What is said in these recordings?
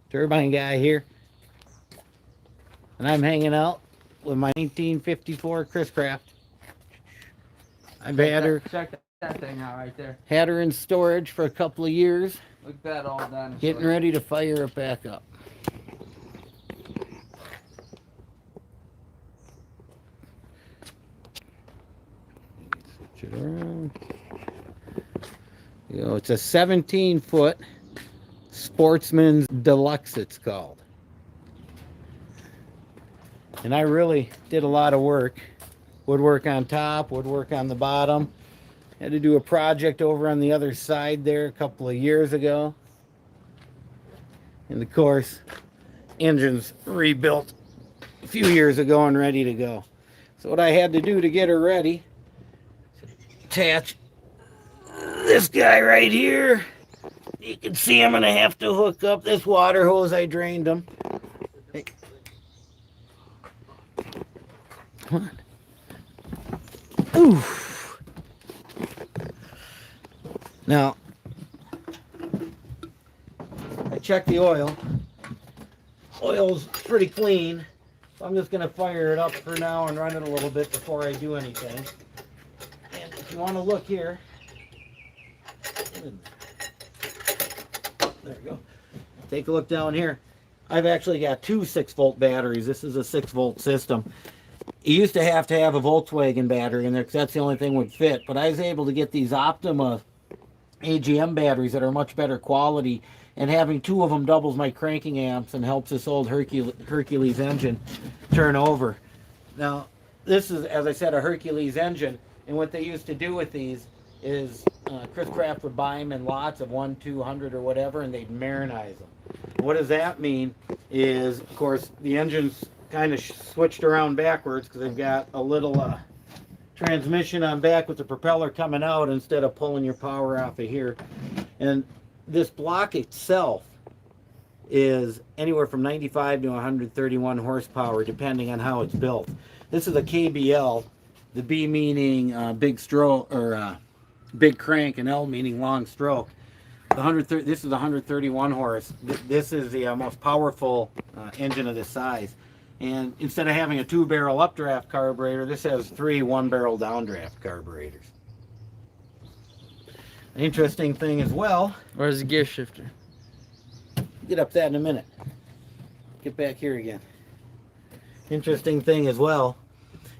Turbine guy here, and I'm hanging out with my 1954 Chris Craft. I've Check that thing out right there. had her in storage for a couple of years, Look at that all done. getting ready to fire it back up. Switch it around. You know, it's a 17-foot Sportsman's Deluxe, it's called. And I really did a lot of work. Woodwork on top, woodwork on the bottom. Had to do a project over on the other side there a couple of years ago. And of course, engine's rebuilt a few years ago and ready to go. So what I had to do to get her ready, attach this guy right here. You can see I'm gonna have to hook up this water hose. I drained them. Hey. Come on. Oof. Now, I checked the oil. Oil's pretty clean. So I'm just gonna fire it up for now and run it a little bit before I do anything. And if you want to look here, there we go. Take a look down here. I've actually got two 6-volt batteries. This is a 6-volt system. You used to have a Volkswagen battery in there because that's the only thing would fit. But I was able to get these Optima AGM batteries that are much better quality. And having two of them doubles my cranking amps and helps this old Hercules engine turn over. Now, this is, as I said, a Hercules engine. And what they used to do with these is Chris Craft would buy them in lots of 1, 200 or whatever, and they'd marinize them. What does that mean is, of course, the engine's kind of switched around backwards because they've got a little transmission on back with the propeller coming out instead of pulling your power off of here. And this block itself is anywhere from 95 to 131 horsepower, depending on how it's built. This is a KBL, the B meaning big stroke or big crank, and L meaning long stroke. This is 131 horse. This is the most powerful engine of this size. And instead of having a 2-barrel updraft carburetor, this has 3 1-barrel downdraft carburetors. An interesting thing as well. Where's the gear shifter? Get up that in a minute. Get back here again. Interesting thing as well.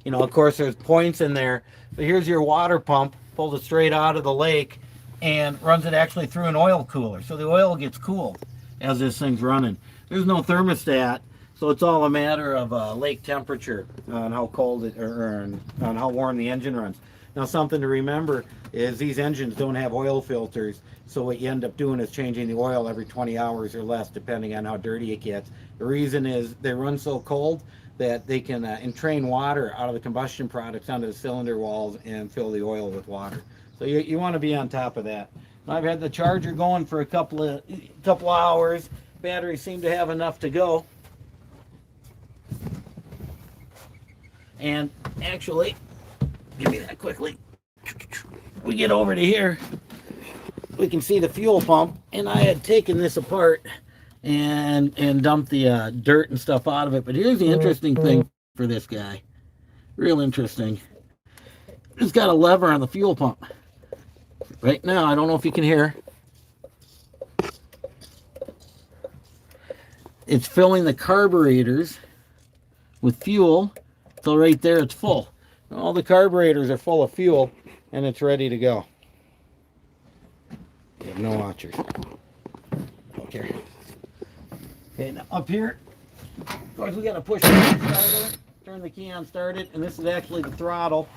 You know, of course, there's points in there, but here's your water pump. Pulls it straight out of the lake and runs it actually through an oil cooler. So the oil gets cooled as this thing's running. There's no thermostat, so it's all a matter of lake temperature on how cold it or on how warm the engine runs. Now, something to remember is these engines don't have oil filters, so what you end up doing is changing the oil every 20 hours or less, depending on how dirty it gets. The reason is they run so cold that they can entrain water out of the combustion products onto the cylinder walls and fill the oil with water. So you want to be on top of that. I've had the charger going for a couple of hours. Batteries seem to have enough to go. And actually, give me that quickly. We get over to here, we can see the fuel pump, and I had taken this apart and dumped the dirt and stuff out of it. But here's the interesting thing for this guy. Real interesting. It's got a lever on the fuel pump. Right now, I don't know if you can hear. It's filling the carburetors with fuel. So right there, it's full. All the carburetors are full of fuel, and it's ready to go. You have no watchers. Okay. Okay, now up here, of course, we got to push the starter, turn the key on, start it, and this is actually the throttle,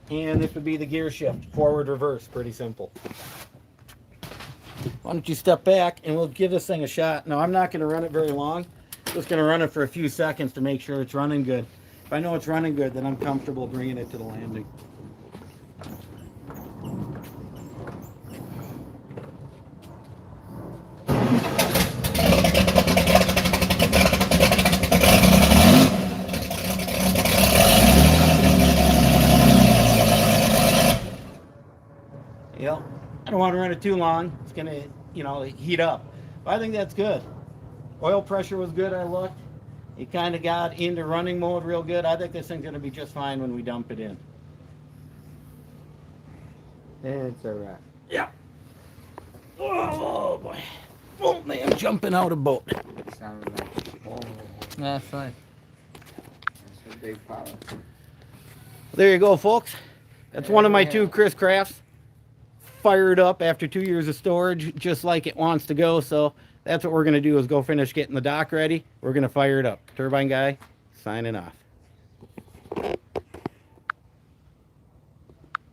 and this would be the gear shift, forward, reverse, pretty simple. Why don't you step back, and we'll give this thing a shot. Now, I'm not going to run it very long. Just going to run it for a few seconds to make sure it's running good. If I know it's running good, then I'm comfortable bringing it to the landing. I don't want to run it too long. It's going to, heat up. But I think that's good. Oil pressure was good, I looked. It kind of got into running mode real good. I think this thing's going to be just fine when we dump it in. It's a wrap. Yeah. Oh, boy. Oh, man, jumping out of boat. Sounded like, oh, that's nice. That's a big power. There you go, folks. That's one of my Yeah. 2 Chris Crafts. Fired up after 2 years of storage, just like it wants to go. So that's what we're going to do is go finish getting the dock ready. We're going to fire it up. Turbine Guy, signing off.